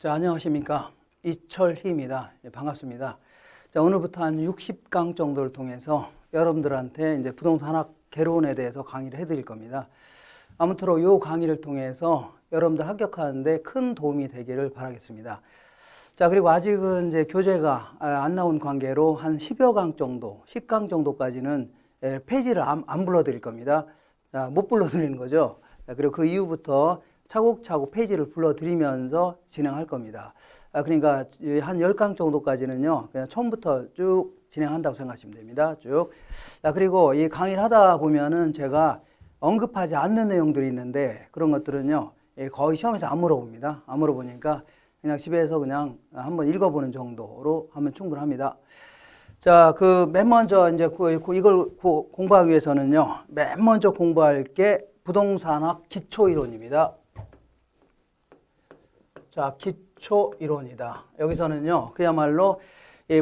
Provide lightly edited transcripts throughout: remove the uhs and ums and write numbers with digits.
자, 안녕하십니까. 이철희입니다. 반갑습니다. 자, 오늘부터 한 60강 정도를 통해서 여러분들한테 이제 부동산학 개론에 대해서 강의를 해드릴 겁니다. 아무쪼록 이 강의를 통해서 여러분들 합격하는데 큰 도움이 되기를 바라겠습니다. 자, 그리고 아직은 이제 교재가 안 나온 관계로 한 10여 강 정도, 10강 정도까지는 페이지를 안 불러드릴 겁니다. 자, 못 불러드리는 거죠. 자, 그리고 그 이후부터 차곡차곡 페이지를 불러드리면서 진행할 겁니다. 그러니까 한 10강 정도까지는요, 그냥 처음부터 쭉 진행한다고 생각하시면 됩니다. 쭉. 자, 그리고 이 강의를 하다 보면은 제가 언급하지 않는 내용들이 있는데 그런 것들은요, 거의 시험에서 안 물어봅니다. 안 물어보니까 그냥 집에서 그냥 한번 읽어보는 정도로 하면 충분합니다. 자, 맨 먼저 이제 이걸 공부하기 위해서는요, 맨 먼저 공부할 게 부동산학 기초이론입니다. 자, 기초이론이다. 여기서는요, 그야말로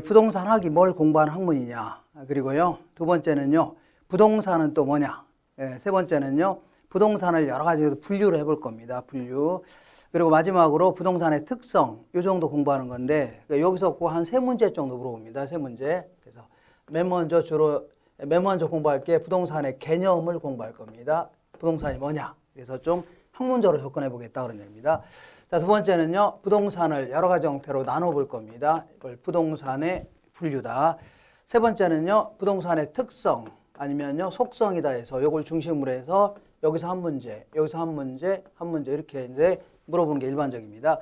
부동산학이 뭘 공부하는 학문이냐. 그리고요, 두 번째는요, 부동산은 또 뭐냐. 세 번째는요, 부동산을 여러 가지로 분류를 해볼 겁니다. 분류. 그리고 마지막으로 부동산의 특성, 이 정도 공부하는 건데, 여기서 한 세 문제 정도 물어봅니다. 세 문제. 그래서 맨 먼저 공부할 게 부동산의 개념을 공부할 겁니다. 부동산이 뭐냐. 그래서 좀 학문적으로 접근해 보겠다 그런 얘기입니다. 자, 두 번째는요, 부동산을 여러 가지 형태로 나눠볼 겁니다. 이걸 부동산의 분류다. 세 번째는요, 부동산의 특성 아니면요, 속성이다 해서 이걸 중심으로 해서 여기서 한 문제, 여기서 한 문제, 한 문제 이렇게 이제 물어보는 게 일반적입니다.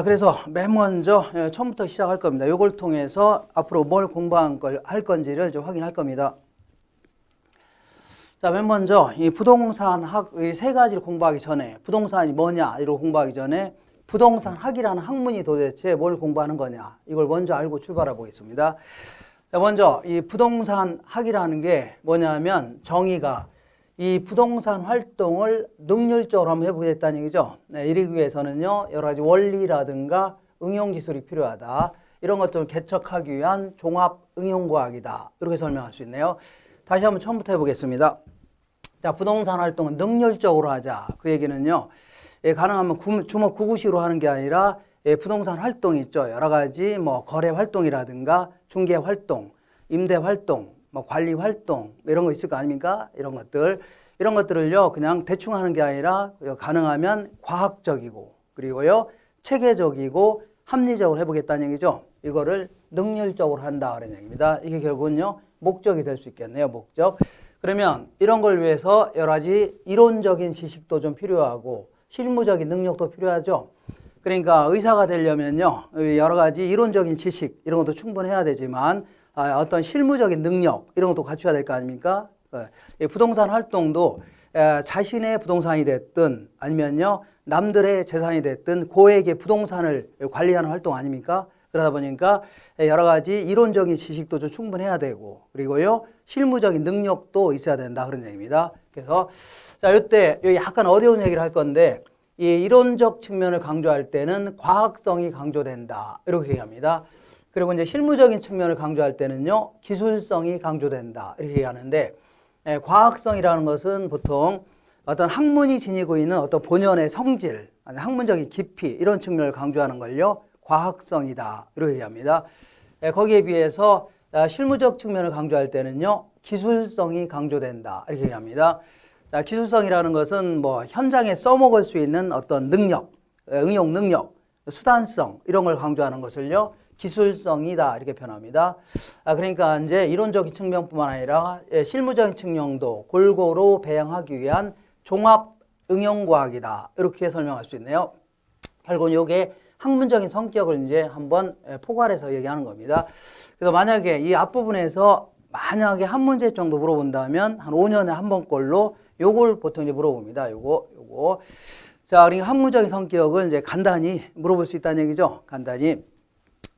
그래서 맨 먼저 처음부터 시작할 겁니다. 이걸 통해서 앞으로 뭘 할 건지를 좀 확인할 겁니다. 자, 맨 먼저 이 부동산학의 세 가지를 공부하기 전에 부동산이 뭐냐 이걸 공부하기 전에 부동산학이라는 학문이 도대체 뭘 공부하는 거냐 이걸 먼저 알고 출발해 보겠습니다. 자, 먼저 이 부동산학이라는 게 뭐냐면 정의가 이 부동산 활동을 능률적으로 한번 해보겠다는 얘기죠. 네, 이러기 위해서는요, 여러 가지 원리라든가 응용 기술이 필요하다. 이런 것들을 개척하기 위한 종합 응용과학이다. 이렇게 설명할 수 있네요. 다시 한번 처음부터 해보겠습니다. 자, 부동산 활동은 능률적으로 하자. 그 얘기는요, 가능하면 주먹구구식으로 하는 게 아니라 부동산 활동이 있죠. 여러 가지 뭐 거래 활동이라든가 중개 활동, 임대 활동, 뭐 관리 활동 이런 거 있을 거 아닙니까? 이런 것들을요 그냥 대충 하는 게 아니라 가능하면 과학적이고 그리고요 체계적이고 합리적으로 해보겠다는 얘기죠. 이거를 능률적으로 한다 그런 얘기입니다. 이게 결국은요 목적이 될 수 있겠네요. 목적. 그러면 이런 걸 위해서 여러 가지 이론적인 지식도 좀 필요하고 실무적인 능력도 필요하죠. 그러니까 의사가 되려면요 여러 가지 이론적인 지식 이런 것도 충분해야 되지만 어떤 실무적인 능력 이런 것도 갖춰야 될 거 아닙니까? 부동산 활동도 자신의 부동산이 됐든 아니면요 남들의 재산이 됐든 고액의 부동산을 관리하는 활동 아닙니까? 그러다 보니까 여러 가지 이론적인 지식도 좀 충분해야 되고 그리고요 실무적인 능력도 있어야 된다 그런 얘기입니다. 그래서 자 이때 약간 어려운 얘기를 할 건데 이 이론적 측면을 강조할 때는 과학성이 강조된다 이렇게 얘기합니다. 그리고 이제 실무적인 측면을 강조할 때는요, 기술성이 강조된다. 이렇게 얘기하는데, 과학성이라는 것은 보통 어떤 학문이 지니고 있는 어떤 본연의 성질, 학문적인 깊이, 이런 측면을 강조하는 걸요, 과학성이다. 이렇게 얘기합니다. 거기에 비해서 실무적 측면을 강조할 때는요, 기술성이 강조된다. 이렇게 얘기합니다. 자, 기술성이라는 것은 뭐 현장에 써먹을 수 있는 어떤 능력, 응용 능력, 수단성, 이런 걸 강조하는 것을요, 기술성이다 이렇게 표현합니다. 그러니까 이제 이론적인 측면뿐만 아니라 실무적인 측면도 골고루 배양하기 위한 종합 응용과학이다 이렇게 설명할 수 있네요. 결국 이게 학문적인 성격을 이제 한번 포괄해서 얘기하는 겁니다. 그래서 만약에 이 앞부분에서 만약에 한 문제 정도 물어본다면 한 5년에 한 번꼴로 요걸 보통 이제 물어봅니다. 요거. 자, 그러니까 학문적인 성격을 이제 간단히 물어볼 수 있다는 얘기죠. 간단히.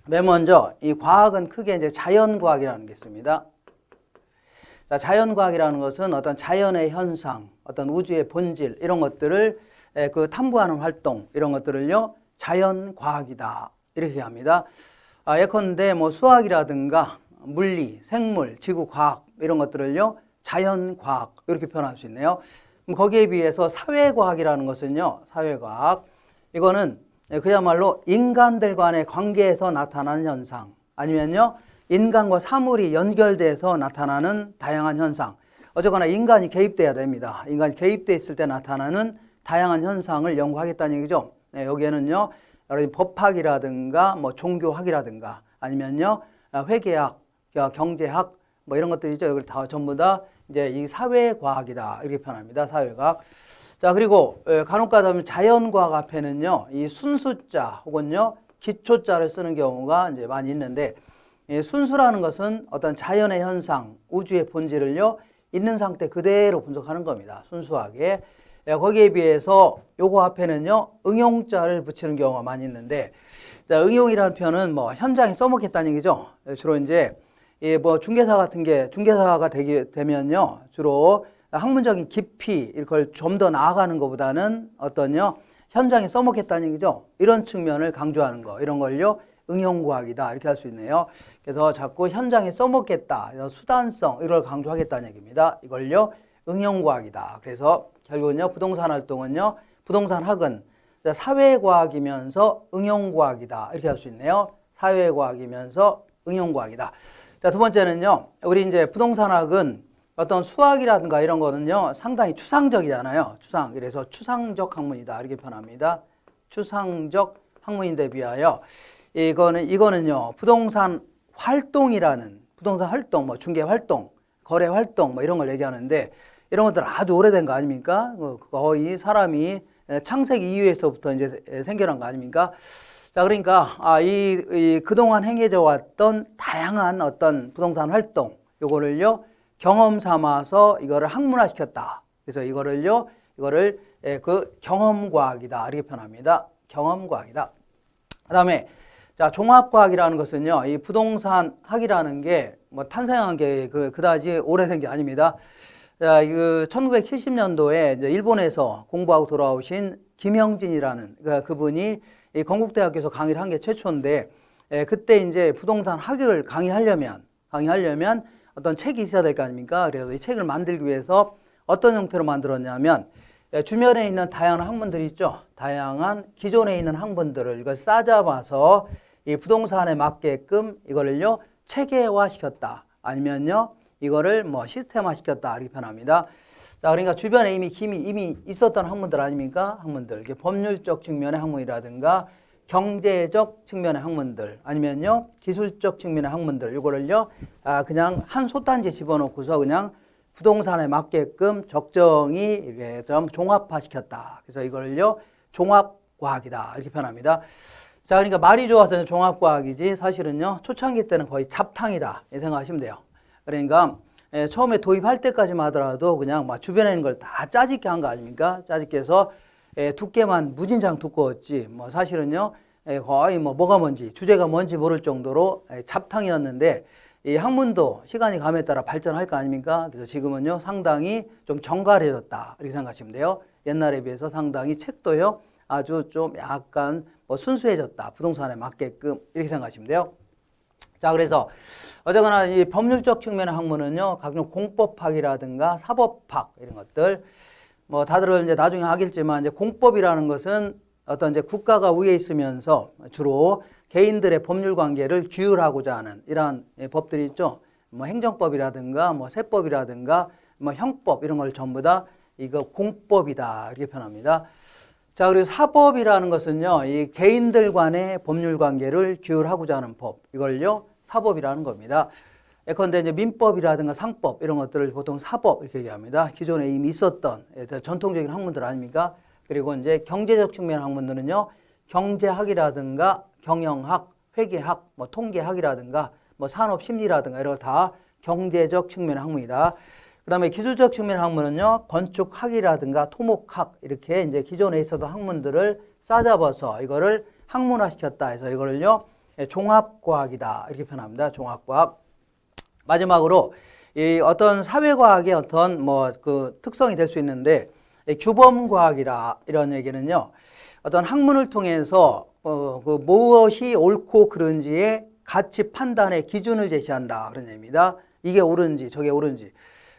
맨 먼저 이 과학은 크게 이제 자연과학이라는 게 있습니다. 자, 자연과학이라는 것은 어떤 자연의 현상, 어떤 우주의 본질 이런 것들을 탐구하는 활동 이런 것들을요 자연과학이다 이렇게 합니다. 예컨대 뭐 수학이라든가 물리, 생물, 지구과학 이런 것들을요 자연과학 이렇게 표현할 수 있네요. 그럼 거기에 비해서 사회과학이라는 것은요 사회과학 이거는 그야말로 인간들 간의 관계에서 나타나는 현상, 아니면요 인간과 사물이 연결돼서 나타나는 다양한 현상. 어쨌거나 인간이 개입돼야 됩니다. 인간이 개입돼 있을 때 나타나는 다양한 현상을 연구하겠다는 얘기죠. 여기에는요 여러 가지 법학이라든가 뭐 종교학이라든가 아니면요 회계학, 경제학 뭐 이런 것들이죠. 이걸 다 전부 다 이제 이 사회과학이다 이렇게 표현합니다. 사회과학. 자, 그리고 간혹가다 보면 자연과학 앞에는요 이 순수자 혹은요 기초자를 쓰는 경우가 이제 많이 있는데, 이 순수라는 것은 어떤 자연의 현상, 우주의 본질을요 있는 상태 그대로 분석하는 겁니다. 순수하게. 거기에 비해서 요거 앞에는요 응용자를 붙이는 경우가 많이 있는데, 자, 응용이라는 표현은 뭐 현장에 써먹겠다는 얘기죠. 주로 이제 뭐 중개사가 되면요 주로 학문적인 깊이 이걸 좀 더 나아가는 것보다는 어떤요 현장에 써먹겠다는 얘기죠. 이런 측면을 강조하는 거, 이런 걸요 응용과학이다 이렇게 할 수 있네요. 그래서 자꾸 현장에 써먹겠다, 수단성 이걸 강조하겠다는 얘기입니다. 이걸요 응용과학이다. 그래서 결국은요 부동산 활동은요 부동산학은 사회과학이면서 응용과학이다 이렇게 할 수 있네요. 사회과학이면서 응용과학이다. 자, 두 번째는요 우리 이제 부동산학은 어떤 수학이라든가 이런 거는요 상당히 추상적이잖아요. 그래서 추상적 학문이다 이렇게 표현합니다. 추상적 학문인데 비하여 이거는요 부동산 활동이라는, 부동산 활동, 뭐 중개 활동, 거래 활동 뭐 이런 걸 얘기하는데, 이런 것들은 아주 오래된 거 아닙니까? 거의 사람이 창세기 이후에서부터 이제 생겨난 거 아닙니까? 자, 그러니까 이 그동안 행해져 왔던 다양한 어떤 부동산 활동, 요거를요 경험 삼아서 이거를 학문화시켰다. 그래서 이거를 그 경험과학이다 이렇게 표현합니다. 경험과학이다. 그다음에 자, 종합과학이라는 것은요 이 부동산학이라는 게 뭐 탄생한 게 그다지 오래된 게 아닙니다. 자, 1970년도에 이제 일본에서 공부하고 돌아오신 김영진이라는 그분이 이 건국대학교에서 강의를 한 게 최초인데, 그때 이제 부동산 학을 강의하려면 어떤 책이 있어야 될 거 아닙니까? 그래서 이 책을 만들기 위해서 어떤 형태로 만들었냐면, 주변에 있는 다양한 학문들이 있죠. 다양한 기존에 있는 학문들을 이걸 싸잡아서 이 부동산에 맞게끔 이거를요 체계화 시켰다. 아니면요 이거를 뭐 시스템화 시켰다 이렇게 표현합니다. 자, 그러니까 주변에 이미 있었던 학문들 아닙니까? 학문들. 이게 법률적 측면의 학문이라든가 경제적 측면의 학문들, 아니면요 기술적 측면의 학문들, 이거를요 그냥 한 솥단지에 집어넣고서 그냥 부동산에 맞게끔 적정히 이렇게 좀 종합화시켰다. 그래서 이거를요 종합과학이다 이렇게 표현합니다. 자, 그러니까 말이 좋아서 종합과학이지 사실은요 초창기 때는 거의 잡탕이다 이 생각하시면 돼요. 그러니까 처음에 도입할 때까지만 하더라도 그냥 막 주변에 있는 걸 다 짜집게 한 거 아닙니까? 짜집게 해서 두께만 무진장 두꺼웠지, 뭐 사실은요 거의 뭐가 뭔지, 주제가 뭔지 모를 정도로 잡탕이었는데, 이 학문도 시간이 감에 따라 발전할 거 아닙니까? 그래서 지금은요 상당히 좀 정갈해졌다 이렇게 생각하시면 돼요. 옛날에 비해서 상당히 책도요 아주 좀 약간 뭐 순수해졌다, 부동산에 맞게끔 이렇게 생각하시면 돼요. 자, 그래서 어쨌거나 이 법률적 측면의 학문은요 각종 공법학이라든가 사법학 이런 것들, 뭐 다들 이제 나중에 하겠지만 이제 공법이라는 것은 어떤 이제 국가가 위에 있으면서 주로 개인들의 법률 관계를 규율하고자 하는 이러한 법들이 있죠. 뭐 행정법이라든가 뭐 세법이라든가 뭐 형법 이런 걸 전부 다 이거 공법이다 이렇게 표현합니다. 자, 그리고 사법이라는 것은요 이 개인들 간의 법률 관계를 규율하고자 하는 법, 이걸요 사법이라는 겁니다. 예컨대 이제 민법이라든가 상법 이런 것들을 보통 사법 이렇게 얘기합니다. 기존에 이미 있었던 전통적인 학문들 아닙니까? 그리고 이제 경제적 측면 학문들은요 경제학이라든가 경영학, 회계학, 뭐 통계학이라든가 뭐 산업심리라든가 이런 거 다 경제적 측면의 학문이다. 그 다음에 기술적 측면의 학문은요 건축학이라든가 토목학 이렇게 이제 기존에 있었던 학문들을 싸잡아서 이거를 학문화시켰다 해서 이거를요 종합과학이다 이렇게 표현합니다. 종합과학. 마지막으로 이 어떤 사회과학의 어떤 뭐 그 특성이 될 수 있는데, 규범과학이라 이런 얘기는요 어떤 학문을 통해서 그 무엇이 옳고 그른지의 가치 판단의 기준을 제시한다 그런 얘기입니다. 이게 옳은지 저게 옳은지.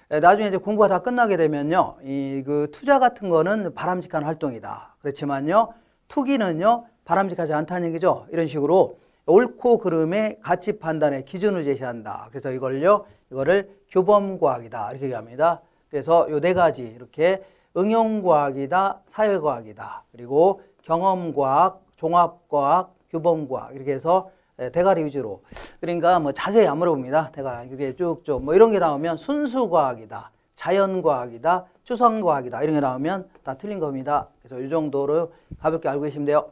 나중에 이제 공부가 다 끝나게 되면요 이 그 투자 같은 거는 바람직한 활동이다. 그렇지만요 투기는요 바람직하지 않다는 얘기죠. 이런 식으로 옳고 그름의 가치 판단의 기준을 제시한다. 그래서 이거를 규범과학이다 이렇게 얘기합니다. 그래서 요 네 가지 이렇게 응용과학이다, 사회과학이다, 그리고 경험과학, 종합과학, 규범과학 이렇게 해서 대가리 위주로. 그러니까 뭐 자세히 안 물어봅니다. 대가리 이렇게 쭉쭉 뭐 이런 게 나오면 순수과학이다, 자연과학이다, 추상과학이다 이런 게 나오면 다 틀린 겁니다. 그래서 이 정도로 가볍게 알고 계시면 돼요.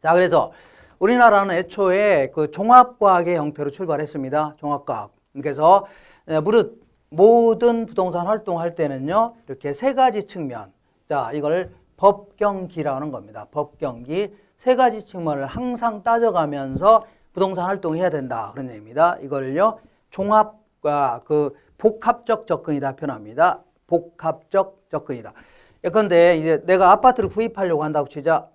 자, 그래서 우리나라는 애초에 그 종합과학의 형태로 출발했습니다. 종합과학. 그래서 무릇 모든 부동산 활동할 때는요, 이렇게 세 가지 측면. 자, 이걸 법경기라고 하는 겁니다. 법경기. 세 가지 측면을 항상 따져가면서 부동산 활동을 해야 된다. 그런 얘기입니다. 이걸요, 종합과 그 복합적 접근이다 표현합니다. 복합적 접근이다. 예컨대 이제 내가 아파트를 구입하려고 한다고 치자.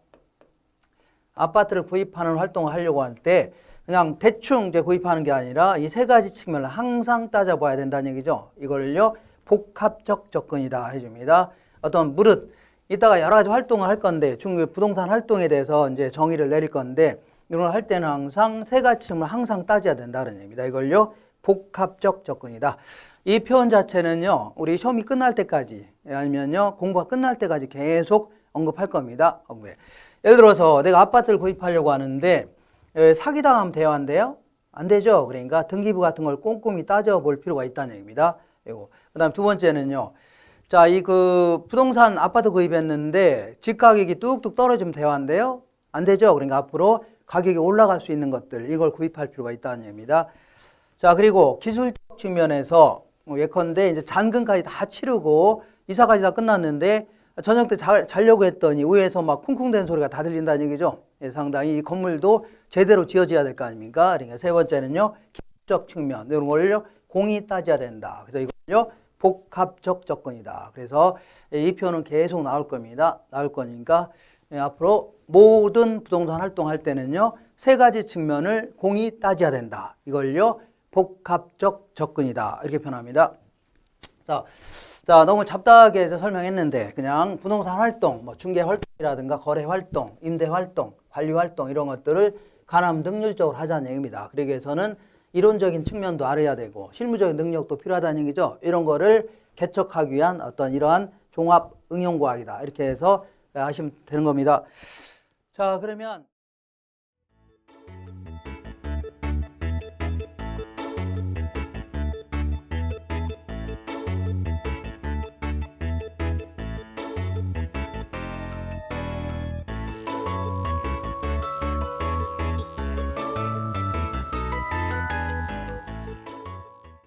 아파트를 구입하는 활동을 하려고 할 때 그냥 대충 이제 구입하는 게 아니라 이 세 가지 측면을 항상 따져봐야 된다는 얘기죠. 이걸요, 복합적 접근이다 해줍니다. 어떤 무릇 이따가 여러 가지 활동을 할 건데 부동산 활동에 대해서 이제 정의를 내릴 건데 이런 걸 할 때는 항상 세 가지 측면을 항상 따져야 된다는 얘기입니다. 이걸요, 복합적 접근이다. 이 표현 자체는요, 우리 시험이 끝날 때까지 아니면요 공부가 끝날 때까지 계속 언급할 겁니다. 예를 들어서 내가 아파트를 구입하려고 하는데 사기당하면 돼요, 안 돼요? 안 되죠. 그러니까 등기부 같은 걸 꼼꼼히 따져볼 필요가 있다는 얘기입니다. 그 다음 두 번째는요. 자, 이 그 부동산 아파트 구입했는데 집 가격이 뚝뚝 떨어지면 돼요, 안 돼요? 안 되죠. 그러니까 앞으로 가격이 올라갈 수 있는 것들 이걸 구입할 필요가 있다는 얘기입니다. 자, 그리고 기술적 측면에서 예컨대 이제 잔금까지 다 치르고 이사까지 다 끝났는데 저녁 때 자려고 했더니 위에서 막 쿵쿵대는 소리가 다 들린다는 얘기죠. 상당히 이 건물도 제대로 지어져야 될 거 아닙니까? 그러니까 세 번째는요, 기술적 측면 이런 걸요 공이 따져야 된다. 그래서 이걸요 복합적 접근이다. 그래서 이 표현은 계속 나올 겁니다. 나올 거니까 앞으로 모든 부동산 활동할 때는요 세 가지 측면을 공이 따져야 된다. 이걸요 복합적 접근이다. 이렇게 표현합니다. 자, 너무 잡다하게 해서 설명했는데 그냥 부동산 활동, 뭐 중개 활동이라든가 거래 활동, 임대 활동, 관리 활동 이런 것들을 가남 능률적으로 하자는 얘기입니다. 그러기 위해서는 이론적인 측면도 알아야 되고 실무적인 능력도 필요하다는 얘기죠. 이런 거를 개척하기 위한 어떤 이러한 종합 응용과학이다. 이렇게 해서 하시면 되는 겁니다. 자, 그러면